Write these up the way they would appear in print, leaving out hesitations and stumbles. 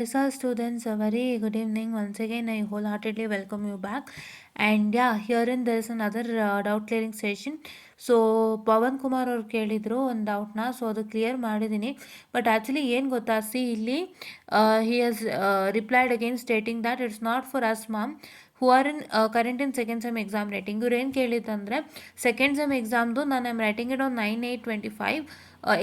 All students, a very good evening. Once again, I wholeheartedly welcome you back. And yeah, herein there is another doubt clearing session. So Pavan Kumar ಅವ್ರು ಕೇಳಿದರು ಒಂದು ಡೌಟ್ನ, so ಅದು clear ಮಾಡಿದ್ದೀನಿ. But actually ಏನು ಗೊತ್ತಾ, see ಇಲ್ಲಿ he has replied again stating that it's not for us ma'am who are in current in second sem exam writing. ಇವ್ರು ಏನು ಕೇಳಿದ್ದಂದರೆ ಸೆಕೆಂಡ್ ಸೆಮ್ ಎಕ್ಸಾಮ್ದು ನಾನು I'm writing it on 9/8/25.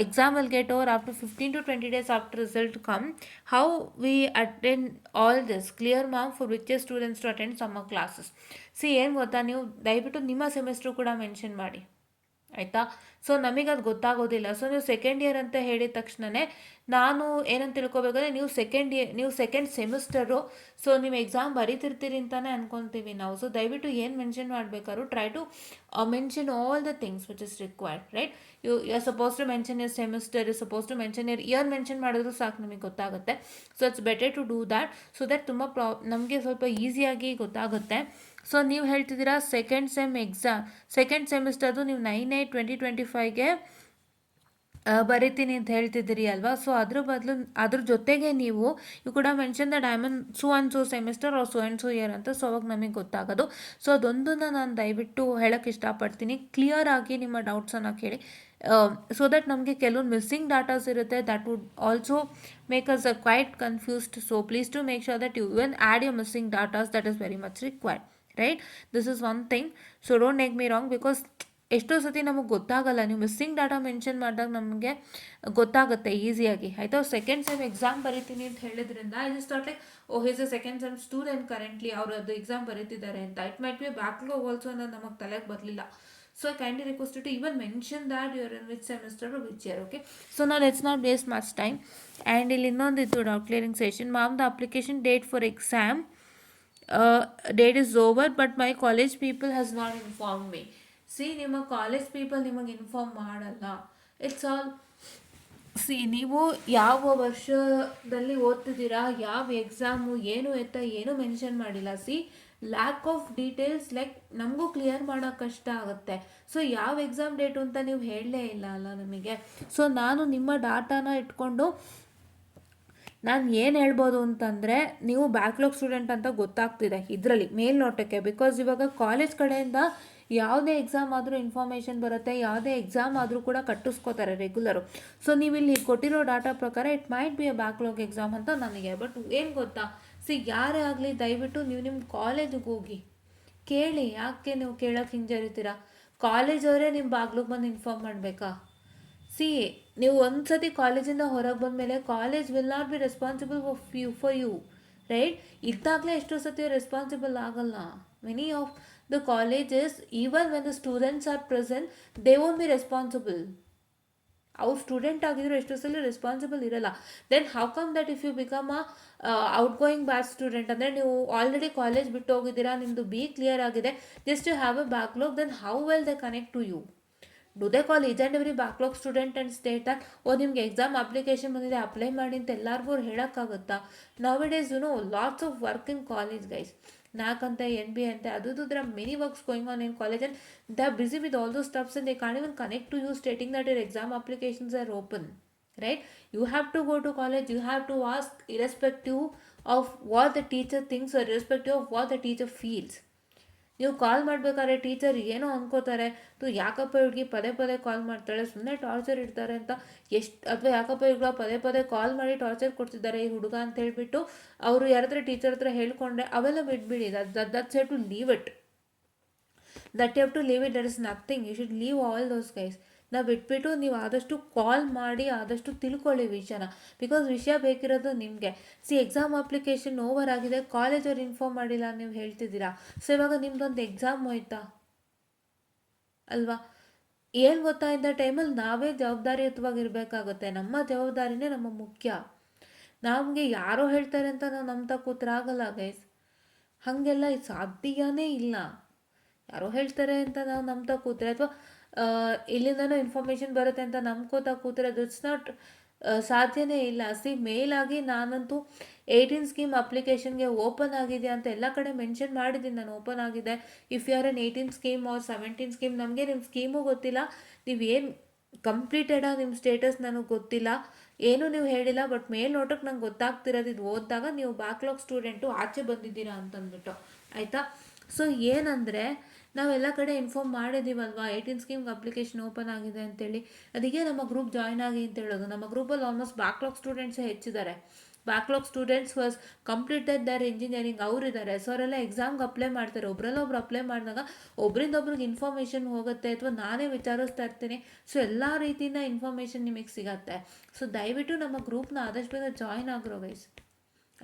Exam will get over after 15 to 20 days after result come. How we attend all this? Clear ma'am for which students to attend summer classes. C ಏನು ಗೊತ್ತಾ, ನೀವು ದಯವಿಟ್ಟು ನಿಮ್ಮ semester ಕೂಡ mention ಮಾಡಿ, ಆಯಿತಾ? So ನಮಗದು ಗೊತ್ತಾಗೋದಿಲ್ಲ. ಸೊ ನೀವು ಸೆಕೆಂಡ್ ಇಯರ್ ಅಂತ ಹೇಳಿದ ತಕ್ಷಣವೇ ನಾನು ಏನಂತ ತಿಳ್ಕೊಬೇಕಂದ್ರೆ ನೀವು ಸೆಕೆಂಡ್ ಸೆಮಿಸ್ಟರು, ಸೊ ನೀವು ಎಕ್ಸಾಮ್ ಬರೀತಿರ್ತೀರಿ ಅಂತಲೇ ಅನ್ಕೊತೀವಿ ನಾವು. ಸೊ ದಯವಿಟ್ಟು ಏನು ಮೆನ್ಷನ್ ಮಾಡಬೇಕಾದ್ರು try to mention all the things which is required, right? You are suppose to mention your semester, you suppose to mention year mention ಮಾಡಿದ್ರು ಸಾಕು, ನಮಗೆ ಗೊತ್ತಾಗುತ್ತೆ. So it's better to do that, so that ತುಂಬ ನಮಗೆ ಸ್ವಲ್ಪ ಈಸಿಯಾಗಿ ಗೊತ್ತಾಗುತ್ತೆ. So ನೀವು ಹೇಳ್ತಿದ್ದೀರಾ ಸೆಕೆಂಡ್ ಸೆಮಿಸ್ಟರ್ದು ನೀವು 9/8/2025ಗೆ ಬರಿತೀನಿ ಅಂತ ಹೇಳ್ತಿದ್ದೀರಿ ಅಲ್ವಾ? ಸೊ ಅದ್ರ ಜೊತೆಗೆ ಯು ಕೂಡ mention the diamond so and so semester are so and so year ಅಂತ. ಸೊ ಅವಾಗ ನಮಗೆ ಗೊತ್ತಾಗೋದು. ಸೊ ಅದೊಂದನ್ನು ನಾನು ದಯವಿಟ್ಟು ಹೇಳೋಕ್ಕೆ ಇಷ್ಟಪಡ್ತೀನಿ, ಕ್ಲಿಯರ್ ಆಗಿ ನಿಮ್ಮ ಡೌಟ್ಸನ್ನು ಕೇಳಿ. ಸೊ ದಟ್ ನಮಗೆ ಕೆಲವೊಂದು ಮಿಸ್ಸಿಂಗ್ ಡಾಟಾಸ್ ಇರುತ್ತೆ, that would also make us quite confused. So please to make sure that you even add your missing datas, that is very much required, right? This is one thing. So don't make me wrong, because ಎಷ್ಟೋ ಸತಿ ನಮಗೆ ಗೊತ್ತಾಗಲ್ಲ. ನೀವು missing data mention ಮಾಡಿದಾಗ ನಮಗೆ ಗೊತ್ತಾಗುತ್ತೆ ಈಸಿಯಾಗಿ, ಆಯಿತಾ? ಸೆಕೆಂಡ್ ಸೆಮ್ ಎಕ್ಸಾಮ್ ಬರೀತೀನಿ ಅಂತ ಹೇಳಿದ್ರಿಂದ I just thought like, oh is a second sem student currently, ಅವರು ಅದು ಎಕ್ಸಾಮ್ ಬರೀತಿದ್ದಾರೆ ಅಂತ. It might be backlog also ಅನ್ನೋದು ನಮಗೆ ತಲೆಗೆ ಬರಲಿಲ್ಲ. So I kindly request to even mention that you're in which semester or which year, okay? So now let's not waste much time. And ಇಲ್ಲಿ ಇನ್ನೊಂದಿತ್ತು doubt clearing session. Ma'am, the application date for exam date is over but my college people has not inform me. See, ನಿಮ್ಮ college people ನಿಮಗೆ inform ಮಾಡಲ್ಲ. It's all, see, ನೀವು ಯಾವ ವರ್ಷದಲ್ಲಿ ಓದ್ತಿದ್ದೀರಾ, ಯಾವ exam, ಏನು ಎತ್ತ ಏನು ಮೆನ್ಷನ್ ಮಾಡಿಲ್ಲ. C, lack of details, like ನಮಗೂ ಕ್ಲಿಯರ್ ಮಾಡೋಕೆ ಕಷ್ಟ ಆಗುತ್ತೆ. ಸೊ ಯಾವ ಎಕ್ಸಾಮ್ ಡೇಟು ಅಂತ ನೀವು ಹೇಳಲೇ ಇಲ್ಲ ಅಲ್ಲ ನಮಗೆ. ಸೊ ನಾನು ನಿಮ್ಮ ಡಾಟಾನ ಇಟ್ಕೊಂಡು ನಾನು ಏನು ಹೇಳ್ಬೋದು ಅಂತಂದರೆ, ನೀವು ಬ್ಯಾಕ್ಲಾಗ್ ಸ್ಟೂಡೆಂಟ್ ಅಂತ ಗೊತ್ತಾಗ್ತಿದೆ ಇದರಲ್ಲಿ ಮೇಲ್ನೋಟಕ್ಕೆ. ಬಿಕಾಸ್ ಇವಾಗ ಕಾಲೇಜ್ ಕಡೆಯಿಂದ ಯಾವುದೇ ಎಕ್ಸಾಮ್ ಆದರೂ ಇನ್ಫಾರ್ಮೇಷನ್ ಬರುತ್ತೆ, ಯಾವುದೇ ಎಕ್ಸಾಮ್ ಆದರೂ ಕೂಡ ಕಟ್ಟಿಸ್ಕೋತಾರೆ ರೆಗ್ಯುಲರು. ಸೊ ನೀವು ಇಲ್ಲಿ ಕೊಟ್ಟಿರೋ ಡಾಟಾ ಪ್ರಕಾರ it might be a backlog exam ಅಂತ ನನಗೆ. ಬಟ್ ಏನು ಗೊತ್ತಾ, ಸಿ, ಯಾರೇ ಆಗಲಿ ದಯವಿಟ್ಟು ನೀವು ನಿಮ್ಮ ಕಾಲೇಜಿಗೆ ಹೋಗಿ ಕೇಳಿ. ಯಾಕೆ ನೀವು ಕೇಳೋಕ್ಕೆ ಹಿಂಜರಿತೀರಾ? ಕಾಲೇಜವರೇ ನಿಮ್ಮ ಬಾಗ್ಲಿಗೆ ಬಂದು ಇನ್ಫಾರ್ಮ್ ಮಾಡಬೇಕಾ? ಸಿ, ನೀವು ಒಂದು ಸತಿ ಕಾಲೇಜಿಂದ ಹೊರಗೆ ಬಂದಮೇಲೆ college will not be responsible for you, right? ಇದ್ದಾಗಲೇ ಎಷ್ಟೋ ಸತಿ ರೆಸ್ಪಾನ್ಸಿಬಲ್ ಆಗಲ್ಲ. Many of the colleges, even when the students are present, they won't be responsible. ಅವ್ರು ಸ್ಟೂಡೆಂಟ್ ಆಗಿದ್ರು ಎಷ್ಟೋ ಸಲ ರೆಸ್ಪಾನ್ಸಿಬಲ್ ಇರಲ್ಲ. Then how come that if you become outgoing bad student, ಅಂದರೆ ನೀವು ಆಲ್ರೆಡಿ ಕಾಲೇಜ್ ಬಿಟ್ಟು ಹೋಗಿದ್ದೀರಾ, ನಿಮ್ಮದು ಬಿ ಕ್ಲಿಯರ್ ಆಗಿದೆ, just you have a backlog, then how well they connect to you? Do they call each and every backlog student and state that, oh ನಿಮ್ಗೆ exam application ಬಂದಿದೆ, apply ಮಾಡಿ ಅಂತ ಎಲ್ಲರಿಗೂ ಹೇಳೋಕ್ಕಾಗುತ್ತಾ? Now it is lots of work in college, guys. NAC ಅಂತ NB ಅಂತ ಅದು there are many works going on in college and they are busy with all those stuffs and they can't even connect to you stating that your exam applications are open, right? You have to go to college, you have to ask irrespective of what the teacher thinks or irrespective of what the teacher feels. ನೀವು ಕಾಲ್ ಮಾಡಬೇಕಾದ್ರೆ teacher ಏನೋ ಅಂದ್ಕೋತಾರೆ, ಯಾಕಪ್ಪ ಹುಡುಗಿ ಪದೇ ಪದೇ ಕಾಲ್ ಮಾಡ್ತಾಳೆ, ಸುಮ್ಮನೆ torture ಇಡ್ತಾರೆ ಅಂತ ಅಥವಾ ಯಾಕಪ್ಪ ಹುಡುಗ ಪದೇ ಪದೇ ಕಾಲ್ ಮಾಡಿ ಟಾರ್ಚರ್ ಕೊಡ್ತಿದ್ದಾರೆ ಈ ಹುಡುಗ ಅಂತ ಹೇಳ್ಬಿಟ್ಟು ಅವರು ಯಾರತ್ರ ಟೀಚರ್ ಹತ್ರ ಹೇಳ್ಕೊಂಡ್ರೆ ಅವೆಲ್ಲ ಬಿಟ್ಬಿಡಿ. That's have to leave it. That is nothing. You should leave all those guys. ನಾವು ಬಿಟ್ಬಿಟ್ಟು ನೀವು ಆದಷ್ಟು ಕಾಲ್ ಮಾಡಿ ಆದಷ್ಟು ತಿಳ್ಕೊಳ್ಳಿ ವಿಷಯನ. ಬಿಕಾಸ್ ವಿಷಯ ಬೇಕಿರೋದು ನಿಮಗೆ. ಸಿ, ಎಕ್ಸಾಮ್ ಅಪ್ಲಿಕೇಶನ್ ಓವರ್ ಆಗಿದೆ, ಕಾಲೇಜವ್ರು ಇನ್ಫಾರ್ಮ್ ಮಾಡಿಲ್ಲ ನೀವು ಹೇಳ್ತಿದ್ದೀರಾ. ಸೊ ಇವಾಗ ನಿಮ್ದೊಂದು ಎಕ್ಸಾಮ್ ಹೋಯ್ತಾ ಅಲ್ವಾ? ಏನು ಗೊತ್ತಾ, ಇದ್ದ ಟೈಮಲ್ಲಿ ನಾವೇ ಜವಾಬ್ದಾರಿಯುತವಾಗಿರಬೇಕಾಗುತ್ತೆ. ನಮ್ಮ ಜವಾಬ್ದಾರಿನೇ ನಮ್ಮ ಮುಖ್ಯ. ನಮಗೆ ಯಾರೋ ಹೇಳ್ತಾರೆ ಅಂತ ನಾವು ನಂಬ್ತಾ ಕೂತ್ರಾಗಲ್ಲ ಗೈಸ್. ಹಾಗೆಲ್ಲ ಸಾಧ್ಯನೇ ಇಲ್ಲ. ಯಾರೋ ಹೇಳ್ತಾರೆ ಅಂತ ನಾವು ನಂಬ್ತಾ ಕೂತ್ರೆ ಅಥವಾ ಇಲ್ಲಿಂದನೂ ಇನ್ಫಾರ್ಮೇಷನ್ ಬರುತ್ತೆ ಅಂತ ನಂಬ್ಕೋತಾ ಕೂತ್ರೆ ದಟ್ಸ್ ನಾಟ್ ಸಾಧ್ಯನೇ ಇಲ್ಲ. ಸಿ, ಮೇಲಾಗಿ ನಾನಂತೂ 18 ಸ್ಕೀಮ್ ಅಪ್ಲಿಕೇಶನ್ಗೆ ಓಪನ್ ಆಗಿದೆ ಅಂತ ಎಲ್ಲ ಕಡೆ ಮೆನ್ಷನ್ ಮಾಡಿದ್ದೀನಿ ನಾನು. ಓಪನ್ ಆಗಿದೆ. If you are N 18 scheme or 17 scheme, ನಮಗೆ ನಿಮ್ಮ ಸ್ಕೀಮು ಗೊತ್ತಿಲ್ಲ, ನೀವೇನು ಕಂಪ್ಲೀಟೆಡಾಗಿ ನಿಮ್ಮ ಸ್ಟೇಟಸ್ ನನಗೆ ಗೊತ್ತಿಲ್ಲ. ಏನು ನೀವು ಹೇಳಿಲ್ಲ, ಬಟ್ ಮೇಲ್ನೋಟಕ್ಕೆ ನಂಗೆ ಗೊತ್ತಾಗ್ತಿರೋದು ಇದು ಓದಿದಾಗ ನೀವು ಬ್ಯಾಕ್ಲಾಗ್ ಸ್ಟೂಡೆಂಟು ಆಚೆ ಬಂದಿದ್ದೀರಾ ಅಂತಂದ್ಬಿಟ್ಟು, ಆಯಿತಾ. ಸೊ ಏನಂದರೆ ನಾವೆಲ್ಲ ಕಡೆ ಇನ್ಫಾರ್ಮ್ ಮಾಡಿದ್ದೀವಲ್ವಾ 18 ಸ್ಕೀಮ್ಗೆ ಅಪ್ಲಿಕೇಶನ್ ಓಪನ್ ಆಗಿದೆ ಅಂತೇಳಿ. ಅದಕ್ಕೆ ನಮ್ಮ ಗ್ರೂಪ್ ಜಾಯ್ನ್ ಆಗಿ ಅಂತ ಹೇಳೋದು. ನಮ್ಮ ಗ್ರೂಪಲ್ಲಿ ಆಲ್ಮೋಸ್ಟ್ ಬ್ಯಾಕ್ಲಾಗ್ ಸ್ಟೂಡೆಂಟ್ಸೇ ಹೆಚ್ಚಿದ್ದಾರೆ. Backlog students was completed their engineering ಅವರಿದ್ದಾರೆ. ಸೊ ಅವರೆಲ್ಲ ಎಕ್ಸಾಮ್ಗೆ ಅಪ್ಲೈ ಮಾಡ್ತಾರೆ. ಒಬ್ಬರಲ್ಲ ಒಬ್ರು ಅಪ್ಲೈ ಮಾಡಿದಾಗ ಒಬ್ರಿಗೆ ಇನ್ಫಾರ್ಮೇಷನ್ ಹೋಗುತ್ತೆ, ಅಥವಾ ನಾನೇ ವಿಚಾರಿಸ್ತಾ ಇರ್ತೀನಿ. ಸೊ ಎಲ್ಲ ರೀತಿಯಿಂದ ಇನ್ಫಾರ್ಮೇಷನ್ ನಿಮಗೆ ಸಿಗತ್ತೆ. ಸೊ ದಯವಿಟ್ಟು ನಮ್ಮ ಗ್ರೂಪ್ನ ಆದಷ್ಟು ಬೇಗ ಜಾಯ್ನ್ ಆಗಿರೋ guys.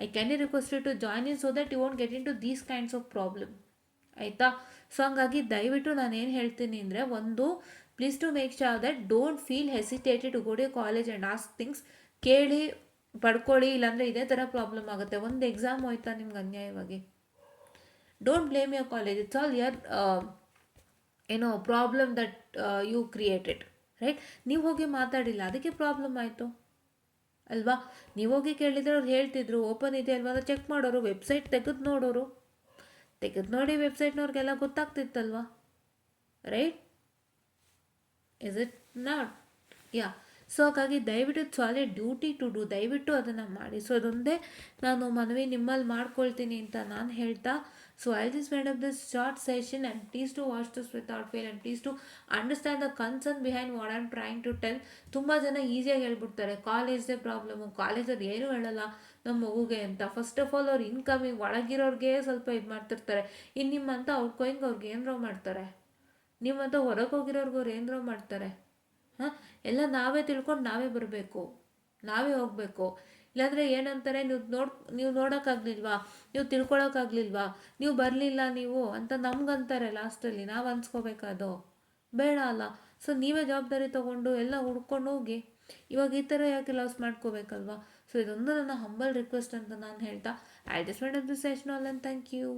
I can request you to join in, so that you won't get into these kinds of problem, ಆಯಿತಾ. ಸೊ ಹಂಗಾಗಿ ದಯವಿಟ್ಟು ನಾನು ಏನು ಹೇಳ್ತೀನಿ ಅಂದರೆ, ಒಂದು, please to make sure that don't feel hesitated to go to college and ask things. ಕೇಳಿ ಪಡ್ಕೊಳ್ಳಿ, ಇಲ್ಲಾಂದರೆ ಇದೇ ಥರ ಪ್ರಾಬ್ಲಮ್ ಆಗುತ್ತೆ. ಒಂದು ಎಕ್ಸಾಮ್ ಹೋಯ್ತಾ ನಿಮ್ಗೆ ಅನ್ಯಾಯವಾಗಿ. Don't blame your college, it's all your problem that you created, right. ನೀವು ಹೋಗಿ ಮಾತಾಡಿಲ್ಲ, ಅದಕ್ಕೆ ಪ್ರಾಬ್ಲಮ್ ಆಯಿತು ಅಲ್ವಾ. ನೀವು ಹೋಗಿ ಕೇಳಿದ್ರೆ ಅವ್ರು ಹೇಳ್ತಿದ್ರು ಓಪನ್ ಇದೆ ಅಲ್ವಾ ಅಂತ ಚೆಕ್ ಮಾಡೋರು, ವೆಬ್ಸೈಟ್ ತೆಗೆದು ನೋಡಿ ವೆಬ್ಸೈಟ್ನವ್ರಿಗೆಲ್ಲ ಗೊತ್ತಾಗ್ತಿತ್ತಲ್ವಾ, right. Is it not? Ya. So ಹಾಗಾಗಿ ದಯವಿಟ್ಟು ಸಾಲಿಡ್ ಡ್ಯೂಟಿ ಟು ಡೂ, ದಯವಿಟ್ಟು ಅದನ್ನು ಮಾಡಿ. ಸೊ ಅದೊಂದೇ ನಾನು ಮನವಿ ನಿಮ್ಮಲ್ಲಿ ಮಾಡ್ಕೊಳ್ತೀನಿ ಅಂತ ನಾನು ಹೇಳ್ತಾ, so I just made up this short session and please to watch this without fail and please to understand the concern behind what I am trying to tell. ತುಂಬ ಜನ ಈಸಿಯಾಗಿ ಹೇಳ್ಬಿಡ್ತಾರೆ ಕಾಲೇಜ್ದೇ ಪ್ರಾಬ್ಲಮ್ಮು, ಕಾಲೇಜಲ್ಲಿ ಏನೂ ಹೇಳಲ್ಲ ನಮ್ಮ ಮಗುಗೆ ಅಂತ. ಫಸ್ಟ್ ಆಫ್ ಆಲ್ ಅವ್ರು ಇನ್ಕಮಿಂಗ್ ಒಳಗಿರೋರಿಗೆ ಸ್ವಲ್ಪ ಇದು ಮಾಡ್ತಿರ್ತಾರೆ. ಇನ್ನು ನಿಮ್ಮಂತ ಔಟ್ಗೋಯಿಂಗ್ ಅವ್ರಿಗೆ ಏನರೋ ಮಾಡ್ತಾರೆ, ನಿಮ್ಮಂತ ಹೊರಗೆ ಹೋಗಿರೋರ್ಗೆ ಅವ್ರು ಏನರೋ ಮಾಡ್ತಾರೆ. ಹಾಂ, ಎಲ್ಲ ನಾವೇ ತಿಳ್ಕೊಂಡು ನಾವೇ ಬರಬೇಕು, ನಾವೇ ಹೋಗಬೇಕು. ಇಲ್ಲಾಂದರೆ ಏನಂತಾರೆ, ನೀವು ನೋಡೋಕ್ಕಾಗಲಿಲ್ವಾ, ನೀವು ತಿಳ್ಕೊಳಕ್ಕಾಗಲಿಲ್ವಾ, ನೀವು ಬರಲಿಲ್ಲ ನೀವು ಅಂತ ನಮ್ಗಂತಾರೆ ಲಾಸ್ಟಲ್ಲಿ. ನಾವು ಅನ್ಸ್ಕೋಬೇಕಾದೋ ಬೇಡ ಅಲ್ಲ. ಸೊ ನೀವೇ ಜವಾಬ್ದಾರಿ ತೊಗೊಂಡು ಎಲ್ಲ ಹುಡ್ಕೊಂಡು ಹೋಗಿ. ಇವಾಗ ಈ ಥರ ಯಾಕೆ ಲಾಸ್ ಮಾಡ್ಕೋಬೇಕಲ್ವಾ. ಸೊ ಇದೊಂದು ನನ್ನ ಹಂಬಲ್ ರಿಕ್ವೆಸ್ಟ್ ಅಂತ ನಾನು ಹೇಳ್ತಾ, I just made up this session all and thank you.